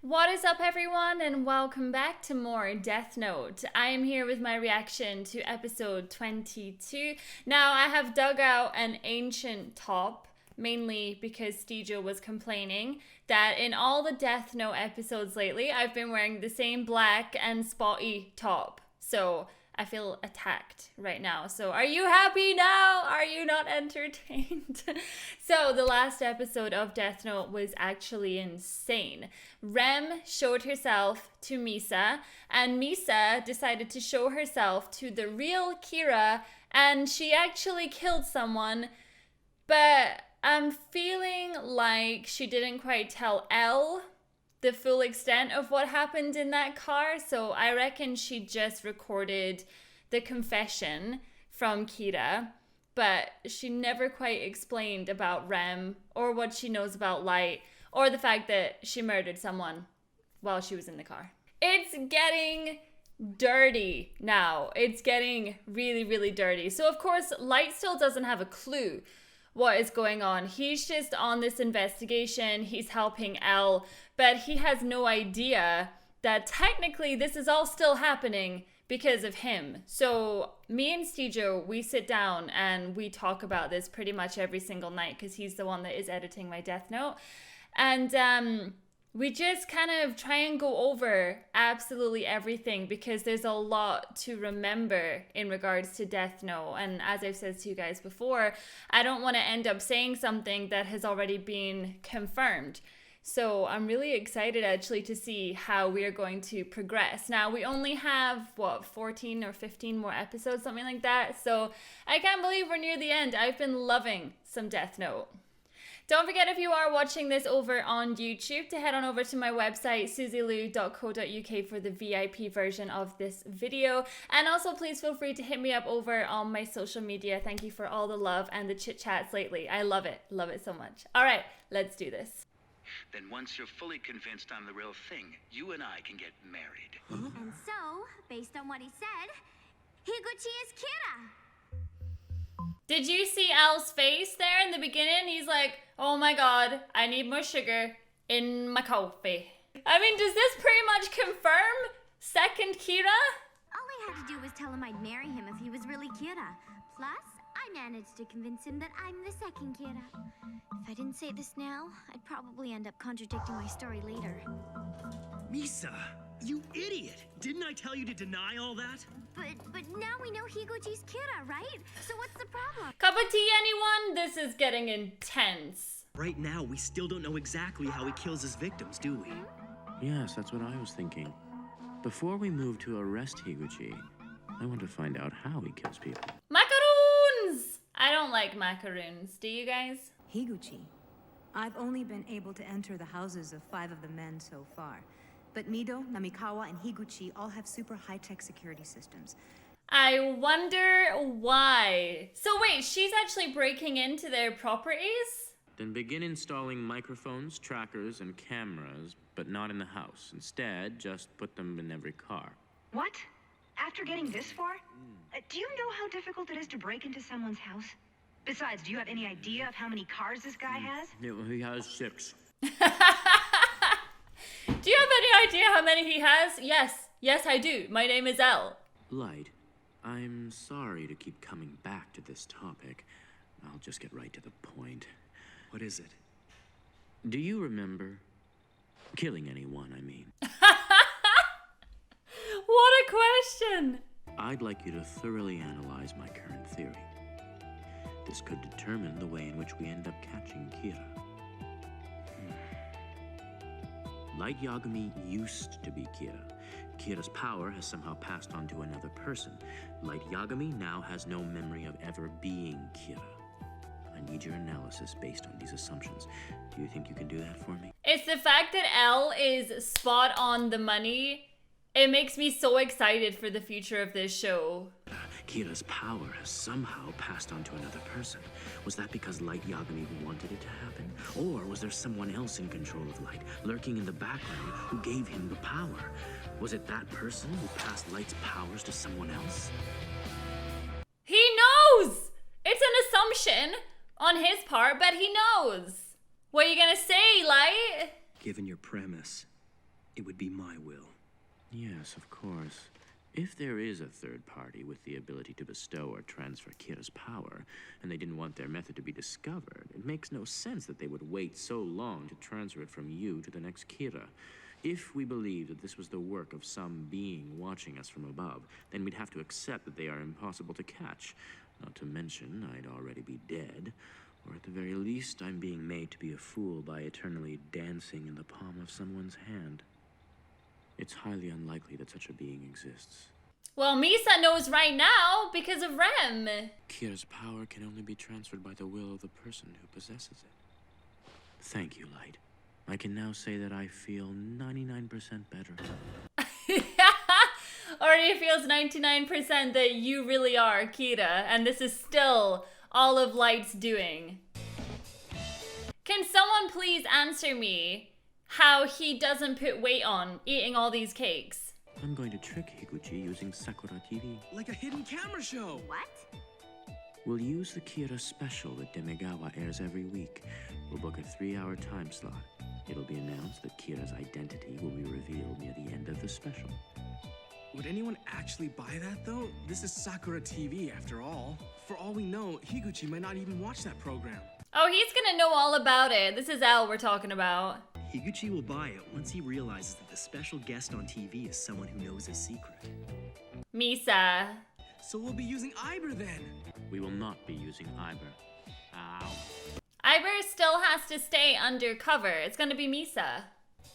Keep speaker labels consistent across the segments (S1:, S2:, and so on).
S1: What is up, everyone, and welcome back to more Death Note. I am here with my reaction to episode 22. Now, I have dug out an ancient top, mainly because Stijo was complaining that in all the Death Note episodes lately, I've been wearing the same black and spotty top. So I feel attacked right now. So are you happy now? Are you not entertained? So the last episode of Death Note was actually insane. Rem showed herself to Misa, and Misa decided to show herself to the real Kira, and she actually killed someone. But I'm feeling like she didn't quite tell Elle the full extent of what happened in that car, so I reckon she just recorded the confession from Kira, but she never quite explained about Rem or what she knows about Light or the fact that she murdered someone while she was in the car. It's getting dirty now. It's getting really, really dirty. So of course, Light still doesn't have a clue what is going on. He's just on this investigation. He's helping Elle, but he has no idea that technically this is all still happening because of him. So me and Stijo, we sit down and we talk about this pretty much every single night because he's the one that is editing my Death Note. And we just kind of try and go over absolutely everything because there's a lot to remember in regards to Death Note. And as I've said to you guys before, I don't want to end up saying something that has already been confirmed. So I'm really excited actually to see how we are going to progress. Now, we only have, 14 or 15 more episodes, something like that. So I can't believe we're near the end. I've been loving some Death Note. Don't forget, if you are watching this over on YouTube, to head on over to my website, suzylu.co.uk, for the VIP version of this video. And also, please feel free to hit me up over on my social media. Thank you for all the love and the chit-chats lately. I love it. Love it so much. All right, let's do this.
S2: Then once you're fully convinced I'm the real thing, you and I can get married.
S3: Huh? And so, based on what he said, Higuchi is Kira.
S1: Did you see Al's face there in the beginning? He's like, oh my god, I need more sugar in my coffee. I mean, does this pretty much confirm second Kira?
S3: All I had to do was tell him I'd marry him if he was really Kira. Plus, I managed to convince him that I'm the second Kira. If I didn't say this now, I'd probably end up contradicting my story later.
S4: Misa, you idiot! Didn't I tell you to deny all that?
S3: But now we know Higuchi's Kira, right? So what's the problem?
S1: Cup of tea, anyone? This is getting intense.
S4: Right now, we still don't know exactly how he kills his victims, do we?
S5: Yes, that's what I was thinking. Before we move to arrest Higuchi, I want to find out how he kills people.
S1: Macaroons! I don't like macaroons. Do you guys?
S6: Higuchi. I've only been able to enter the houses of 5 of the men so far. But Mido, Namikawa, and Higuchi all have super high-tech security systems.
S1: I wonder why. So wait, she's actually breaking into their properties?
S5: Then begin installing microphones, trackers, and cameras, but not in the house. Instead, just put them in every car.
S7: What? After getting this far? Do you know how difficult it is to break into someone's house? Besides, do you have any idea of how many cars this guy has?
S5: He has 6.
S1: Do you have any idea how many he has? Yes, I do. My name is Elle.
S5: Light, I'm sorry to keep coming back to this topic. I'll just get right to the point.
S4: What is it?
S5: Do you remember killing anyone, I mean?
S1: What a question!
S5: I'd like you to thoroughly analyze my current theory. This could determine the way in which we end up catching Kira. Light Yagami used to be Kira. Kira's power has somehow passed on to another person. Light Yagami now has no memory of ever being Kira. I need your analysis based on these assumptions. Do you think you can do that for me?
S1: It's the fact that Elle is spot on the money. It makes me so excited for the future of this show.
S5: Kira's power has somehow passed on to another person. Was that because Light Yagami wanted it to happen? Or was there someone else in control of Light, lurking in the background, who gave him the power? Was it that person who passed Light's powers to someone else?
S1: He knows! It's an assumption on his part, but he knows. What are you gonna say, Light?
S4: Given your premise, it would be my will.
S5: Yes, of course. If there is a third party with the ability to bestow or transfer Kira's power, and they didn't want their method to be discovered, it makes no sense that they would wait so long to transfer it from you to the next Kira. If we believe that this was the work of some being watching us from above, then we'd have to accept that they are impossible to catch. Not to mention, I'd already be dead. Or at the very least, I'm being made to be a fool by eternally dancing in the palm of someone's hand. It's highly unlikely that such a being exists.
S1: Well, Misa knows right now because of Rem.
S5: Kira's power can only be transferred by the will of the person who possesses it. Thank you, Light. I can now say that I feel 99% better.
S1: Already feels 99% that you really are Kira, and this is still all of Light's doing. Can someone please answer me how he doesn't put weight on eating all these cakes?
S5: I'm going to trick Higuchi using Sakura TV.
S4: Like a hidden camera show.
S3: What?
S5: We'll use the Kira special that Demigawa airs every week. We'll book a 3-hour time slot. It'll be announced that Kira's identity will be revealed near the end of the special.
S4: Would anyone actually buy that, though? This is Sakura TV, after all. For all we know, Higuchi might not even watch that program.
S1: Oh, he's gonna know all about it. This is L we're talking about.
S8: Higuchi will buy it once he realizes that the special guest on TV is someone who knows his secret.
S1: Misa.
S4: So we'll be using Iber then.
S5: We will not be using Iber. Ow.
S1: Iber still has to stay undercover. It's gonna be Misa.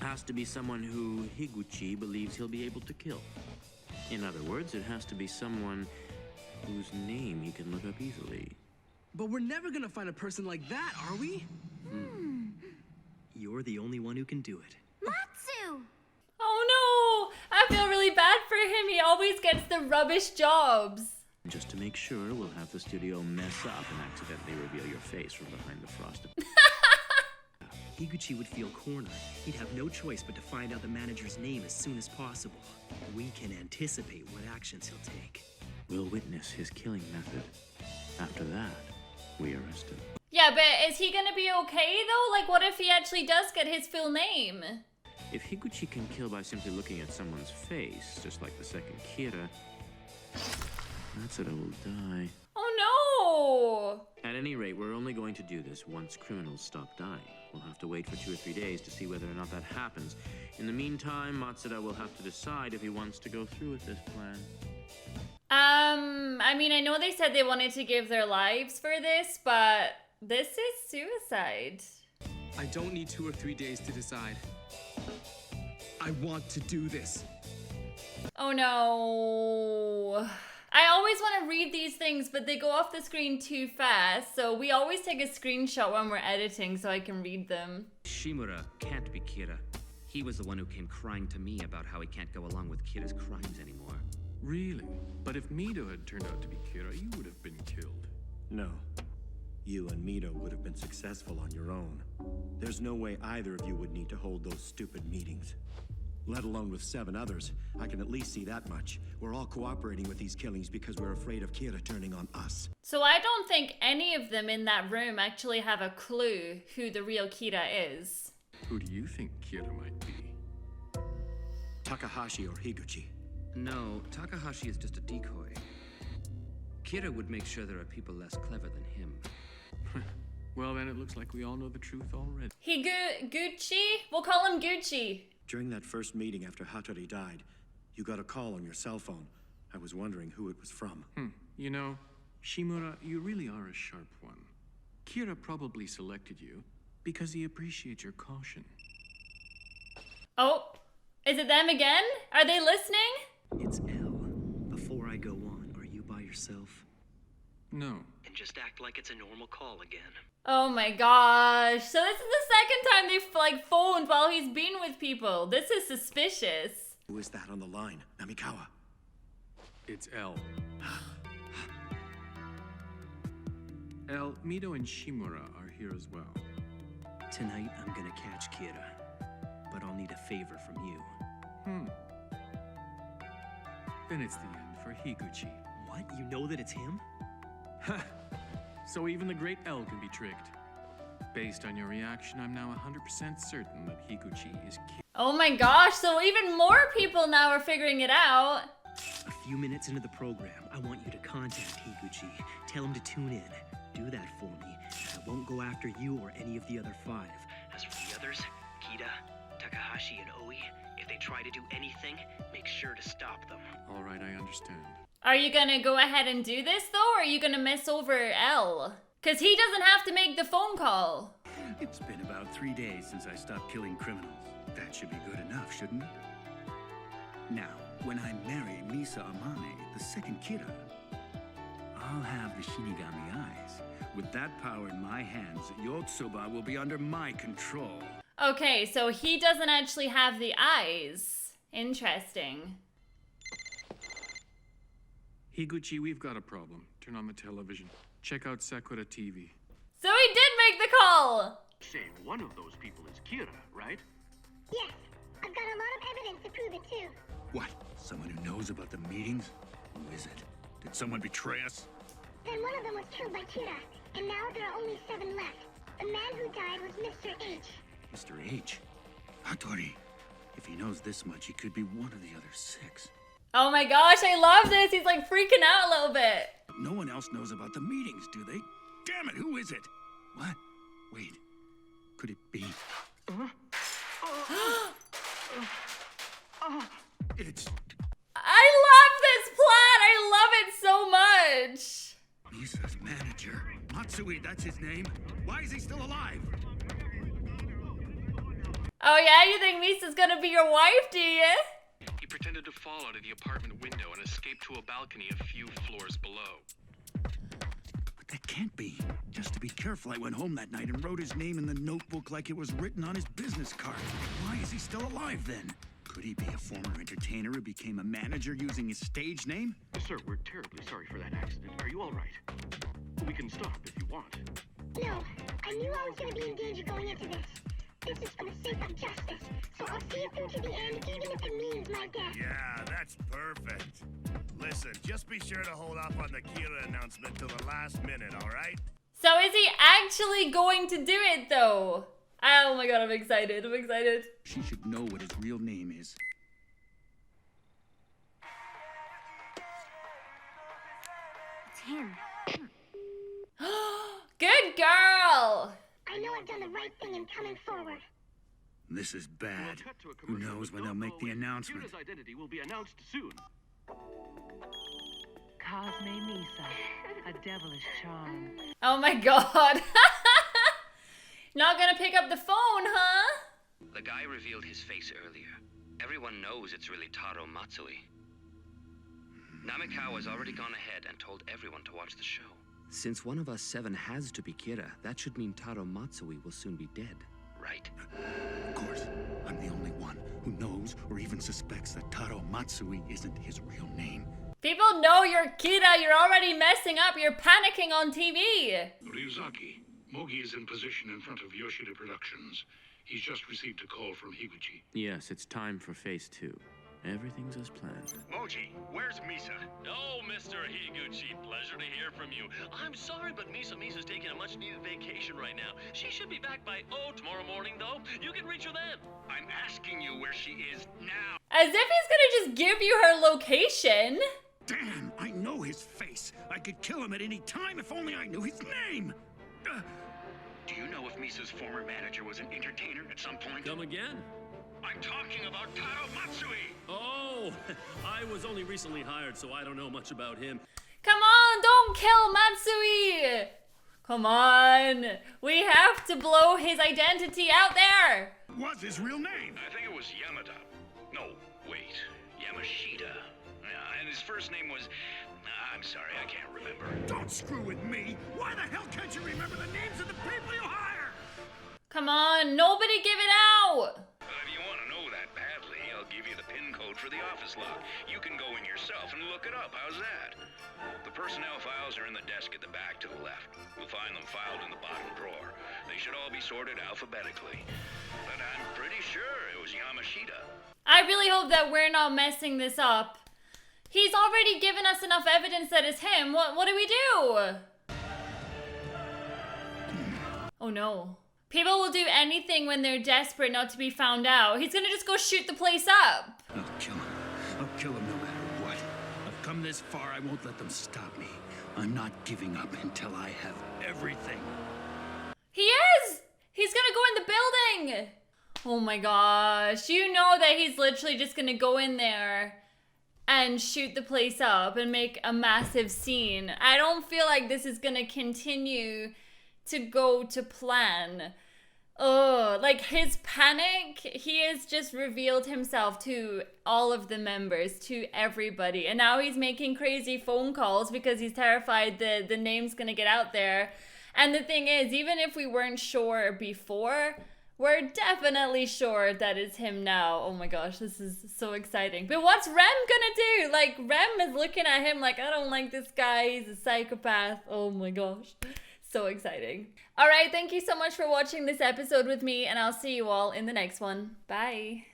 S5: Has to be someone who Higuchi believes he'll be able to kill. In other words, it has to be someone whose name he can look up easily.
S4: But we're never gonna find a person like that, are we?
S8: You're the only one who can do it.
S3: Matsu!
S1: Oh no! I feel really bad for him. He always gets the rubbish jobs.
S5: Just to make sure, we'll have the studio mess up and accidentally reveal your face from behind the frosted.
S8: Higuchi would feel cornered. He'd have no choice but to find out the manager's name as soon as possible. We can anticipate what actions he'll take.
S5: We'll witness his killing method. After that, we arrest him.
S1: Yeah, but is he gonna be okay though? Like, what if he actually does get his full name?
S5: If Higuchi can kill by simply looking at someone's face, just like the second Kira, Matsuda will die.
S1: Oh no!
S5: At any rate, we're only going to do this once criminals stop dying. We'll have to wait for 2 or 3 days to see whether or not that happens. In the meantime, Matsuda will have to decide if he wants to go through with this plan.
S1: I mean, I know they said they wanted to give their lives for this, but this is suicide.
S4: I don't need 2 or 3 days to decide. I want to do this.
S1: Oh no. I always want to read these things, but they go off the screen too fast, so we always take a screenshot when we're editing so I can read them.
S9: Shimura can't be Kira. He was the one who came crying to me about how he can't go along with Kira's crimes anymore.
S10: Really? But if Mido had turned out to be Kira, you would have been killed.
S11: No. You and Mido would have been successful on your own. There's no way either of you would need to hold those stupid meetings. Let alone with 7 others. I can at least see that much. We're all cooperating with these killings because we're afraid of Kira turning on us.
S1: So I don't think any of them in that room actually have a clue who the real Kira is.
S10: Who do you think Kira might be?
S11: Takahashi or Higuchi?
S9: No, Takahashi is just a decoy. Kira would make sure there are people less clever than him.
S10: Well, then it looks like we all know the truth already.
S1: Gucci? We'll call him Gucci.
S11: During that first meeting after Hattori died, you got a call on your cell phone. I was wondering who it was from.
S10: You know, Shimura, you really are a sharp one. Kira probably selected you because he appreciates your caution.
S1: Oh, is it them again? Are they listening?
S8: It's L. Before I go on, are you by yourself?
S10: No.
S8: And just act like it's a normal call again.
S1: Oh my gosh. So this is the second time they've phoned while he's been with people. This is suspicious.
S11: Who is that on the line? Namikawa.
S10: It's L. L, Mido and Shimura are here as well.
S8: Tonight, I'm gonna catch Kira. But I'll need a favor from you.
S10: Then it's the end for Higuchi.
S8: What? You know that it's him?
S10: So even the great L can be tricked. Based on your reaction, I'm now 100% certain that Higuchi is
S1: Oh my gosh, so even more people now are figuring it out.
S8: A few minutes into the program, I want you to contact Higuchi. Tell him to tune in. Do that for me, and I won't go after you or any of the other 5.
S12: As for the others, Kida, Takahashi, and Oi, if they try to do anything, make sure to stop them.
S10: All right, I understand.
S1: Are you gonna go ahead and do this though, or are you gonna mess over L? Cause he doesn't have to make the phone call.
S13: It's been about 3 days since I stopped killing criminals. That should be good enough, shouldn't it? Now, when I marry Misa Amane, the second Kira, I'll have the Shinigami eyes. With that power in my hands, Yotsuba will be under my control.
S1: Okay, so he doesn't actually have the eyes. Interesting.
S10: Higuchi, we've got a problem. Turn on the television. Check out Sakura TV.
S1: So he did make the call!
S14: Say, one of those people is Kira, right?
S3: Yes, I've got a lot of evidence to prove it too.
S13: What? Someone who knows about the meetings? Who is it? Did someone betray us?
S3: Then one of them was killed by Kira, and now there are only 7 left. The man who died was Mr. H.
S13: Mr. H? Hattori. If he knows this much, he could be one of the other 6.
S1: Oh my gosh, I love this! He's like freaking out a little bit.
S13: No one else knows about the meetings, do they? Damn it, who is it? What? Wait. Could it be? It's...
S1: I love this plot! I love it so much!
S13: Misa's manager. Matsui, that's his name. Why is he still alive?
S1: Oh yeah, you think Misa's gonna be your wife, do you?
S10: He pretended to fall out of the apartment window and escaped to a balcony a few floors below.
S13: But that can't be. Just to be careful, I went home that night and wrote his name in the notebook like it was written on his business card. Why is he still alive then? Could he be a former entertainer who became a manager using his stage name?
S14: Sir, we're terribly sorry for that accident. Are you all right? We can stop if you want.
S3: No, I knew I was going to be in danger going into this. This is for the sake of justice, so I'll see it through to the end, even if it means my death.
S15: Yeah, that's perfect. Listen, just be sure to hold off on the Kira announcement till the last minute, all right?
S1: So is he actually going to do it though? Oh my god, I'm excited, I'm excited.
S13: She should know what his real name is.
S3: It's him.
S1: Good girl!
S3: I know I've done the right thing in coming forward.
S13: This is bad. Who knows when they'll make the announcement?
S14: Kira's identity will be announced soon.
S16: Cosme Misa, a devilish charm.
S1: Oh my god. Not gonna pick up the phone, huh?
S9: The guy revealed his face earlier. Everyone knows it's really Taro Matsui. Namikawa's already gone ahead and told everyone to watch the show.
S5: Since one of us 7 has to be Kira, that should mean Taro Matsui will soon be dead.
S9: Right.
S13: Of course, I'm the only one who knows or even suspects that Taro Matsui isn't his real name.
S1: People know you're Kira, you're already messing up, you're panicking on TV.
S10: Ryuzaki, Mogi is in position in front of Yoshida Productions. He's just received a call from Higuchi.
S5: Yes, it's time for phase 2. Everything's as planned.
S15: Moji, where's Misa?
S17: Oh, Mr. Higuchi, pleasure to hear from you. I'm sorry, but Misa's taking a much-needed vacation right now. She should be back by, tomorrow morning, though. You can reach her then.
S15: I'm asking you where she is now.
S1: As if he's gonna just give you her location.
S13: Damn, I know his face. I could kill him at any time if only I knew his name.
S2: Do you know if Misa's former manager was an entertainer at some point?
S17: Come again?
S15: I'm talking about Taro Matsui!
S17: Oh, I was only recently hired, so I don't know much about him.
S1: Come on, don't kill Matsui! Come on, we have to blow his identity out there!
S13: What's his real name?
S2: I think it was Yamada. No, wait, Yamashita. And his first name was... I'm sorry, I can't remember.
S13: Don't screw with me! Why the hell can't you remember the names of the people you hire?
S1: Come on, nobody give it out!
S2: If you want to know that badly, I'll give you the PIN code for the office lock. You can go in yourself and look it up. How's that? The personnel files are in the desk at the back to the left. You'll find them filed in the bottom drawer. They should all be sorted alphabetically. But I'm pretty sure it was Yamashita.
S1: I really hope that we're not messing this up. He's already given us enough evidence that it's him. What do we do? Oh no. People will do anything when they're desperate not to be found out. He's gonna just go shoot the place up.
S13: I'll kill him. I'll kill him no matter what. I've come this far, I won't let them stop me. I'm not giving up until I have everything.
S1: He is! He's gonna go in the building! Oh my gosh. You know that he's literally just gonna go in there and shoot the place up and make a massive scene. I don't feel like this is gonna continue to go to plan. Oh, like his panic, he has just revealed himself to all of the members, to everybody. And now he's making crazy phone calls because he's terrified that the name's gonna get out there. And the thing is, even if we weren't sure before, we're definitely sure that it's him now. Oh my gosh, this is so exciting. But what's Rem gonna do? Like, Rem is looking at him like, I don't like this guy, he's a psychopath. Oh my gosh, so exciting. All right, thank you so much for watching this episode with me, and I'll see you all in the next one. Bye.